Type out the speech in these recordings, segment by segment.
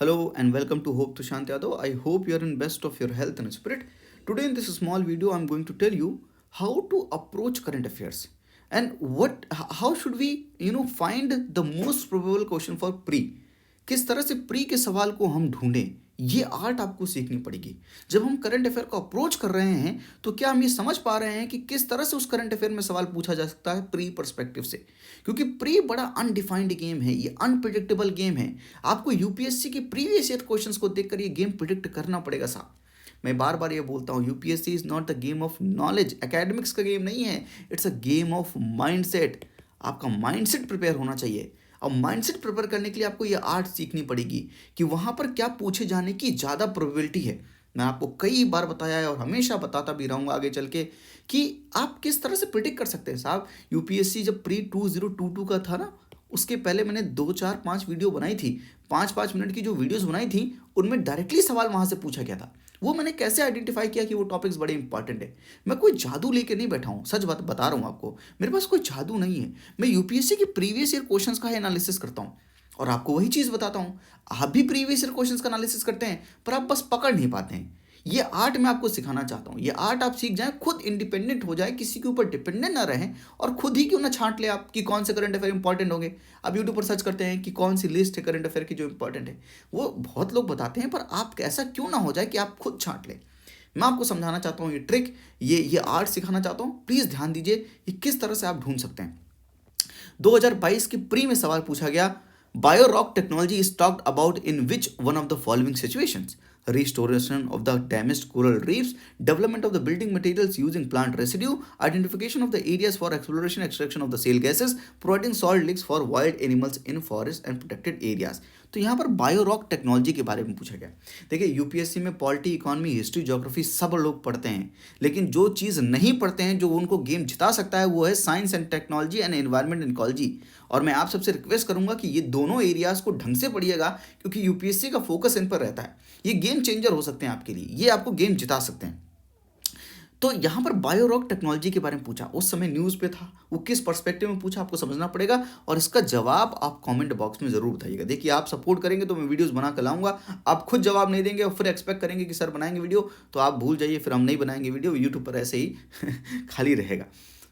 Hello and welcome to Hope to Shant Yadav. I hope you are in best of your health and spirit. Today in this small video, I'm going to tell you how to approach current affairs and how should we find the most probable question for pre. किस तरह से pre के सवाल को हम ढूंढें, ये art आपको सीखनी पड़ेगी। जब हम करंट अफेयर को अप्रोच कर रहे हैं तो क्या हम ये समझ पा रहे हैं कि किस तरह से उस करंट अफेयर में सवाल पूछा जा सकता है प्री पर्सपेक्टिव से, क्योंकि प्री बड़ा अनडिफाइंड गेम है, ये अनप्रिडिक्टेबल गेम है। आपको यूपीएससी के प्रीवियस ईयर क्वेश्चंस को देखकर ये गेम प्रिडिक्ट करना पड़ेगा साहब। मैं बार बार ये बोलता हूँ, UPSC is not the game of knowledge, academics का गेम नहीं है, it's a game of mindset. आपका माइंडसेट प्रिपेयर होना चाहिए। और माइंडसेट प्रिपेयर करने के लिए आपको ये आर्ट सीखनी पड़ेगी कि वहाँ पर क्या पूछे जाने की ज़्यादा प्रोबेबिलिटी है। मैं आपको कई बार बताया है और हमेशा बताता भी रहूँगा आगे चल के कि आप किस तरह से प्रिडिक्ट कर सकते हैं साहब। यूपीएससी जब प्री 2022 का था ना, उसके पहले मैंने 2 4 5 वीडियो बनाई थी। 5 5 मिनट की जो वीडियोस बनाई थी उनमें डायरेक्टली सवाल वहाँ से पूछा गया था। वो मैंने कैसे आइडेंटिफाई किया कि वो टॉपिक्स बड़े इंपॉर्टेंट है। मैं कोई जादू लेके नहीं बैठा हूँ, सच बात बता रहा हूँ आपको, मेरे पास कोई जादू नहीं है। मैं यूपीएससी के प्रीवियस ईयर क्वेश्चंस का एनालिसिस करता हूँ और आपको वही चीज़ बताता हूँ। आप भी प्रीवियस ईयर क्वेश्चंस का एनालिसिस करते हैं पर आप बस पकड़ नहीं पाते हैं। ये आर्ट मैं आपको सिखाना चाहता हूँ। ये आर्ट आप सीख जाएं, खुद इंडिपेंडेंट हो जाए, किसी के ऊपर डिपेंडेंट ना रहें और खुद ही क्यों ना छांट ले आप कि कौन से करंट अफेयर इंपॉर्टेंट होंगे। आप यूट्यूब पर सर्च करते हैं कि कौन सी लिस्ट है करंट अफेयर की जो इंपॉर्टेंट है, वो बहुत लोग बताते हैं, पर आप ऐसा क्यों ना हो जाए कि आप खुद छांट लें। मैं आपको समझाना चाहता हूँ ये ट्रिक, ये आर्ट सिखाना चाहता हूँ। प्लीज़ ध्यान दीजिए ये किस तरह से आप ढूंढ सकते हैं। 2022 की प्री में सवाल पूछा गया, biorock technology is talked about in which one of the following situations? Restoration of the damaged coral reefs, development of the building materials using plant residue, identification of the areas for exploration extraction of the shale gases, providing salt licks for wild animals in forests and protected areas। तो यहाँ पर Biorock technology के बारे में पूछा गया। देखिए UPSC में पॉलिटी, इकोनॉमी, हिस्ट्री, ज्योग्राफी सब लोग पढ़ते हैं, लेकिन जो चीज़ नहीं पढ़ते हैं, जो उनको गेम जिता सकता है, वो है science and technology and environment and ecology. और मैं आप सबसे रिक्वेस्ट करूंगा कि ये दोनों एरियाज को ढंग से पढ़िएगा, क्योंकि यूपीएससी का फोकस इन पर रहता है। ये गेम चेंजर हो सकते हैं आपके लिए, ये आपको गेम जिता सकते हैं। तो यहाँ पर बायोरॉक टेक्नोलॉजी के बारे में पूछा, उस समय न्यूज़ पे था, वो किस पर्सपेक्टिव में पूछा आपको समझना पड़ेगा और इसका जवाब आप कमेंट बॉक्स में ज़रूर बताइएगा। देखिए आप सपोर्ट करेंगे तो मैं वीडियोस बना कर लाऊंगा, आप खुद जवाब नहीं देंगे और फिर एक्सपेक्ट करेंगे कि सर बनाएंगे वीडियो, तो आप भूल जाइए, फिर हम नहीं बनाएंगे वीडियो, यूट्यूब पर ऐसे ही खाली रहेगा।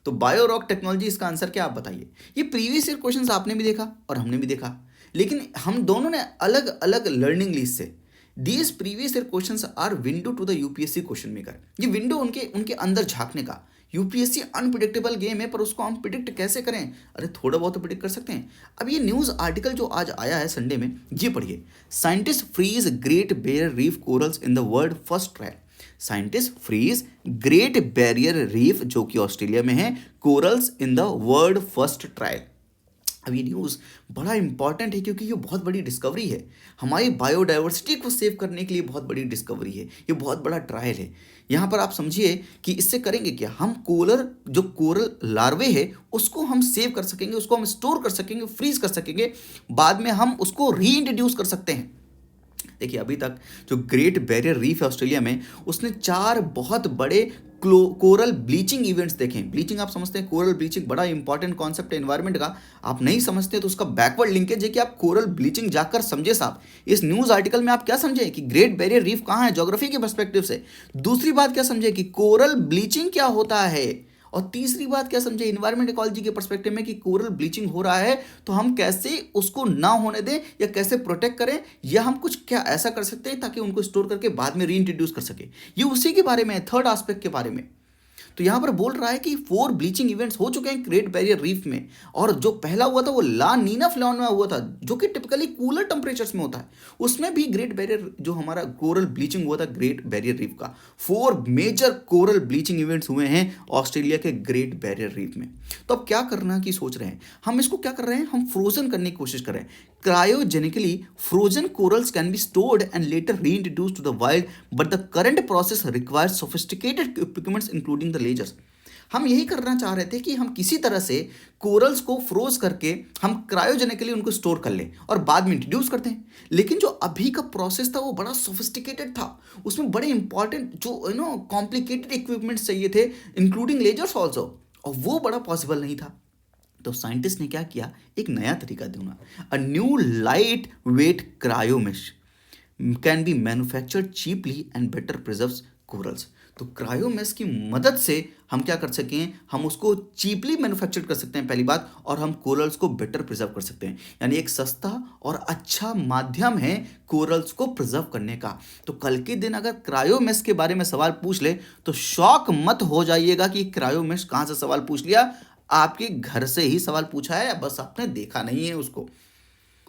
तो बायोरॉक टेक्नोलॉजी, इसका आंसर क्या आप बताइए। ये प्रीवियस ईयर क्वेश्चंस आपने भी देखा और हमने भी देखा, लेकिन हम दोनों ने अलग अलग लर्निंग ली इससे। These previous year questions are window to the UPSC question maker. ये विंडो उनके उनके अंदर झांकने का। यूपीएससी अनप्रिडिक्टेबल गेम है, पर उसको हम प्रिडिक्ट कैसे करें? अरे थोड़ा बहुत तो प्रिडिक्ट कर सकते हैं। अब ये न्यूज़ आर्टिकल जो आज आया है संडे में, ये पढ़िए। Scientist freeze Great Barrier Reef corals in the world first trial. Scientist freeze Great Barrier Reef, जो कि ऑस्ट्रेलिया में है, corals in the world first trial. अब ये न्यूज़ बड़ा इंपॉर्टेंट है क्योंकि ये बहुत बड़ी डिस्कवरी है, हमारी बायोडाइवर्सिटी को सेव करने के लिए बहुत बड़ी डिस्कवरी है, ये बहुत बड़ा ट्रायल है। यहाँ पर आप समझिए कि इससे करेंगे क्या, हम जो कोरल लार्वे है उसको हम सेव कर सकेंगे, उसको हम स्टोर कर सकेंगे, फ्रीज कर सकेंगे, बाद में हम उसको री इंट्रोड्यूस कर सकते हैं। देखिए अभी तक जो ग्रेट बैरियर रीफ है ऑस्ट्रेलिया में, उसने 4 बहुत बड़े कोरल ब्लीचिंग इवेंट्स देखें। ब्लीचिंग आप समझते हैं, कोरल ब्लीचिंग बड़ा इंपॉर्टेंट कॉन्सेप्ट है एनवायरनमेंट का। आप नहीं समझते तो उसका बैकवर्ड लिंकेज है कि आप कोरल ब्लीचिंग जाकर समझे साहब। इस न्यूज़ आर्टिकल में आप क्या समझे कि ग्रेट बैरियर रीफ कहाँ है ज्योग्राफी के पर्सपेक्टिव से। दूसरी बात क्या समझे कि कोरल ब्लीचिंग क्या होता है, और तीसरी बात क्या समझे इन्वायरमेंट इकोलॉजी के पर्सपेक्टिव में कि कोरल ब्लीचिंग हो रहा है तो हम कैसे उसको ना होने दें या कैसे प्रोटेक्ट करें, या हम कुछ क्या ऐसा कर सकते हैं ताकि उनको स्टोर करके बाद में रीइंट्रोड्यूस कर सके। ये उसी के बारे में है, थर्ड एस्पेक्ट के बारे में। तो यहाँ पर बोल रहा है कि 4 ब्लीचिंग इवेंट्स हो चुके हैं ग्रेट बैरियर रीफ में, और जो पहला हुआ था वो ला नीना फिनोमेना हुआ था, जो कि टिपिकली कूलर टेम्परेचर्स में होता है। उसमें भी ग्रेट बैरियर जो हमारा कोरल ब्लीचिंग हुआ था ग्रेट बैरियर रीफ का, 4 मेजर कोरल ब्लीचिंग इवेंट्स हुए हैं ऑस्ट्रेलिया के ग्रेट बैरियर रीफ में। तो अब क्या करना की सोच रहे हैं हम, इसको क्या कर रहे हैं, हम फ्रोजन करने की कोशिश कर रहे हैं। Cryogenically, frozen corals can be stored and later reintroduced to the wild, but the current process requires sophisticated equipments including the lasers। हम यही करना चाह रहे थे कि हम किसी तरह से कोरल्स को फ्रोज करके हम क्रायोजेनिकली उनको स्टोर कर लें और बाद में इंट्रोड्यूस करते हैं। लेकिन जो अभी का प्रोसेस था वो बड़ा सोफिस्टिकेटेड था, उसमें बड़े इंपॉर्टेंट जो कॉम्प्लिकेटेड इक्विपमेंट्स चाहिए थे, इंक्लूडिंग लेजर्स ऑल्सो, और वो बड़ा पॉसिबल नहीं था। तो साइंटिस्ट ने क्या किया, एक नया तरीका ढूंढा, a new lightweight cryomesh. Can be manufactured cheaply and better preserves corals. तो क्रायोमेस की मदद से हम क्या कर सकें, हम उसको चीपली मैन्युफैक्चर कर सकते हैं पहली बात, और हम कोरल्स को बेटर प्रिजर्व कर सकते हैं। यानी एक सस्ता और अच्छा माध्यम है कोरल्स को प्रिजर्व करने का। तो कल के दिन अगर क्रायोमेस के बारे में सवाल पूछ ले तो शॉक मत हो जाइएगा कि क्रायोमेस कहाँ से सवाल पूछ लिया। आपके घर से ही सवाल पूछा है, बस आपने देखा नहीं है उसको।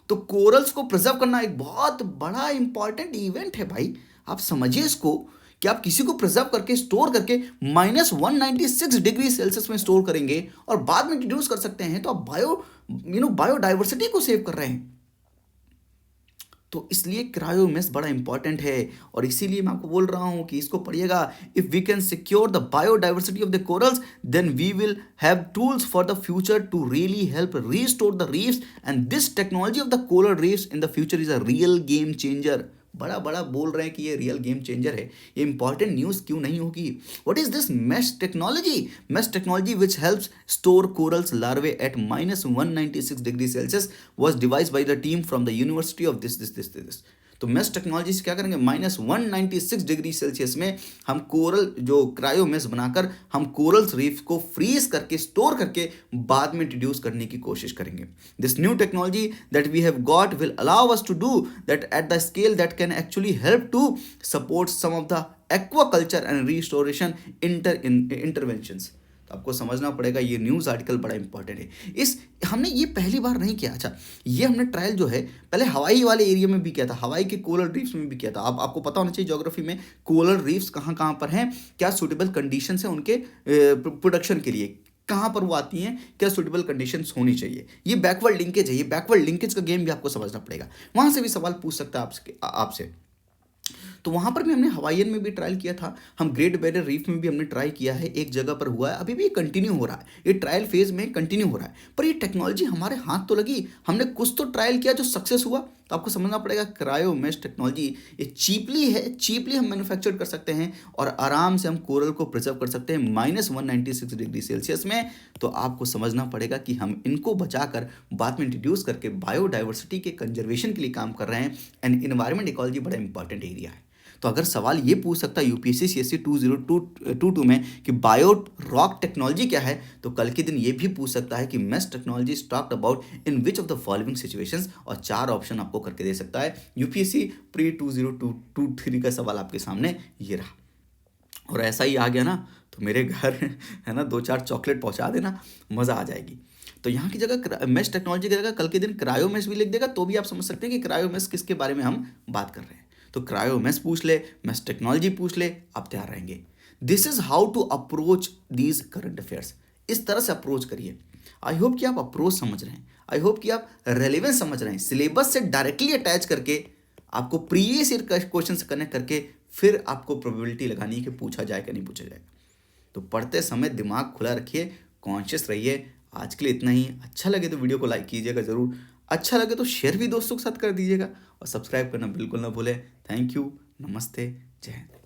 तो कोरल्स को प्रिजर्व करना एक बहुत बड़ा इंपॉर्टेंट इवेंट है भाई। आप समझिए इसको कि आप किसी को प्रिजर्व करके स्टोर करके -196 डिग्री सेल्सियस में स्टोर करेंगे और बाद में इंट्रोड्यूस कर सकते हैं, तो आप बायोडाइवर्सिटी को सेव कर रहे हैं। तो इसलिए क्रायोमेस बड़ा इंपॉर्टेंट है और इसीलिए मैं आपको बोल रहा हूं कि इसको पढ़िएगा। If we can secure the biodiversity of the corals then we will have tools for the future to really help restore the reefs, and this technology of the coral reefs in the future is a real game changer. बड़ा बड़ा बोल रहे हैं कि ये real game changer है, ये important news क्यों नहीं होगी। What is this mesh technology? Mesh technology which helps store corals larvae at -196 degree Celsius was devised by the team from the university of this। तो मेश टेक्नोलॉजी से क्या करेंगे, -196 degree Celsius में हम coral जो क्रायोमेस बनाकर हम corals reef को फ्रीज करके स्टोर करके बाद में इंट्रोड्यूस करने की कोशिश करेंगे। This new technology that we have got will allow us to do that at the scale that can actually help to support some of the aquaculture and restoration interventions. तो आपको समझना पड़ेगा, ये न्यूज़ आर्टिकल बड़ा important है। इस हमने ये पहली बार नहीं किया। अच्छा, ये हमने ट्रायल जो है पहले हवाई वाले एरिया में भी किया था, हवाई के कोरल रीफ्स में भी किया था। आपको पता होना चाहिए ज्योग्राफी में कोरल रीफ्स कहाँ कहाँ पर हैं, क्या सूटेबल कंडीशंस हैं उनके प्रोडक्शन के लिए, कहाँ पर वो आती हैं, क्या सूटेबल कंडीशंस होनी चाहिए। ये बैकवर्ड लिंकेज है, ये बैकवर्ड लिंकेज का गेम भी आपको समझना पड़ेगा। वहाँ से भी सवाल पूछ सकता है आपसे। तो वहाँ पर भी हमने हवाईयन में भी ट्रायल किया था, हम ग्रेट बैरियर रीफ में भी हमने ट्राई किया है, एक जगह पर हुआ है, अभी भी कंटिन्यू हो रहा है, ये ट्रायल फेज में कंटिन्यू हो रहा है। पर ये टेक्नोलॉजी हमारे हाथ तो लगी, हमने कुछ तो ट्रायल किया जो सक्सेस हुआ। तो आपको समझना पड़ेगा क्रायोमेश टेक्नोलॉजी ये चीपली है, चीपली हम मैन्युफैक्चर कर सकते हैं और आराम से हम कोरल को प्रिजर्व कर सकते हैं -196 डिग्री सेल्सियस में। तो आपको समझना पड़ेगा कि हम इनको बचाकर बाद में इंट्रोड्यूस करके बायोडाइवर्सिटी के कंजर्वेशन के लिए काम कर रहे हैं। एंड इन्वायरमेंट इकोलॉजी बड़ा इंपॉर्टेंट एरिया है। तो अगर सवाल ये पूछ सकता है यूपीएससी सीएससी 2022 में कि बायो रॉक टेक्नोलॉजी क्या है, तो कल के दिन ये भी पूछ सकता है कि mesh technology talked about in which of the following situations, और 4 ऑप्शन आपको करके दे सकता है। यूपीएससी प्री 2023 का सवाल आपके सामने ये रहा। और ऐसा ही आ गया ना तो मेरे घर है ना 2-4 चॉकलेट पहुंचा देना, मज़ा आ जाएगी। तो यहाँ की जगह मेश टेक्नोलॉजी की जगह कल के दिन क्रायोमेश भी लिख देगा, तो भी आप समझ सकते हैं कि क्रायोमेश किसके बारे में हम बात कर रहे हैं। तो क्रायोमेश पूछ ले, मेश टेक्नोलॉजी पूछ ले, आप तैयार रहेंगे। This is how to approach these current affairs. इस तरह से अप्रोच करिए। आई होप कि आप अप्रोच समझ रहे हैं, आई होप कि आप रेलेवेंस समझ रहे हैं। सिलेबस से डायरेक्टली अटैच करके आपको प्रीवियस ईयर क्वेश्चन से कनेक्ट करके फिर आपको प्रोबेबिलिटी लगानी है कि पूछा जाए कि नहीं पूछा जाएगा। तो पढ़ते समय दिमाग खुला रखिए, कॉन्शियस रहिए। आज के लिए इतना ही। अच्छा लगे तो वीडियो को लाइक कीजिएगा ज़रूर, अच्छा लगे तो शेयर भी दोस्तों के साथ कर दीजिएगा और सब्सक्राइब करना बिल्कुल ना भूलें। थैंक यू, नमस्ते, जय हिंद।